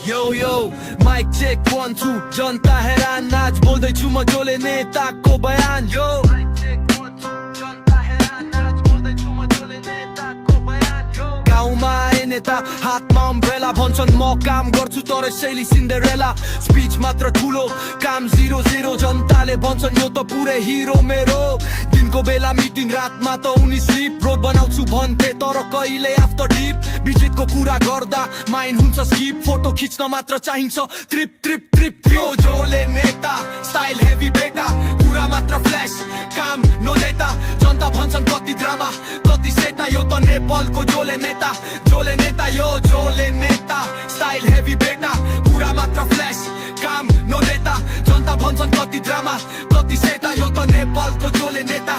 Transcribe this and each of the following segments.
यो यो mic check 1 2 जनता हैरान नाच बोल्दैछु म जोले नेताको बयान यो गाउँमा आए नेता हातमा अम्ब्रेला भन्छन् म काम गर्छु तर शैली सिन्डेरेला स्पिच मात्र ठुलो काम 0-0 जनताले भन्छन् यो त पुरै हिरो मेरो दिनको बेला मिटिङ रातमा त उनी स्लिप रोड बनाउँछु भन्थे तर कहिले आफ्टर डिप विजिटको कुरा गर्दा माइन हुन्छ स्किप फोटो खिच्न मात्र चाहिन्छ ट्रिप ट्रिप ट्रिप यो जोले नेता स्टाइल हेभी बेटा कुरा मात्र फ्ल्यास काम नो नेता जनता भन्छन् कति ड्रामा कति सेता यो त नेपालको जोले नेता यो जोले नेता स्टाइल हेभी बेटा कुरा मात्र फ्ल्यास काम नो नेता जनता भन्छन् कति ड्रामा कति सेता यो त नेपालको जोले नेता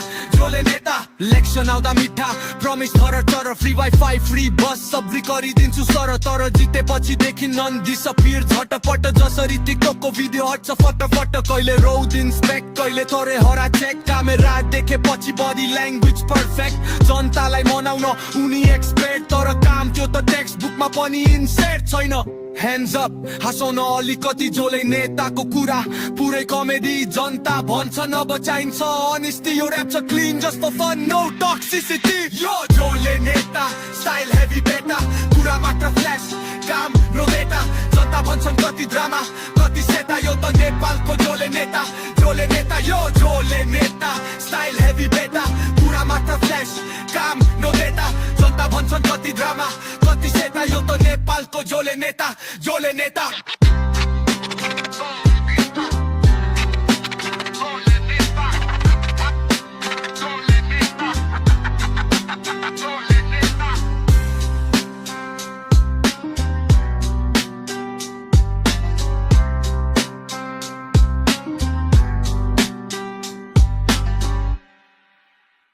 इलेक्सन आउँदा मिठा प्रमिस तर फ्री वाइफाई फ्री बस सब्री गरिदिन्छु सर तर जितेपछि देखि नन डिसअपियर झटपट जसरी टिकटकको भिडियो हट्छ फटफट कहिले रोड इन्स्पेक्ट कहिले थोरै हरा चेक क्यामेरा देखेपछि बडी ल्याङ्ग्वेज पर्फेक्ट जनतालाई मनाउन उनी एक्सपर्ट तर काम त्यो त टेक्स्ट बुकमा पनि इन्सेट छैन ह्यान्ड्स अप हाँसाउन अलिकति जोले नेताको कुरा पुरै कमेडी जनता भन्छ नबचाइन्छ अनेस्टी यो ऱ्याप छ clean just for fun no toxicity यो जोले नेता स्टाइल हेभी बेटा कुरा मात्र फ्ल्यास काम नो नेता जनता भन्छन् कति ड्रामा कति सेता यो त नेपालको जोले नेता यो जोले नेता स्टाइल हेभी बेटा कुरा मात्र फ्ल्यास काम नो नेता जनता भन्छन् कति ड्रामा कति सेता यो त नेपालको जोले नेता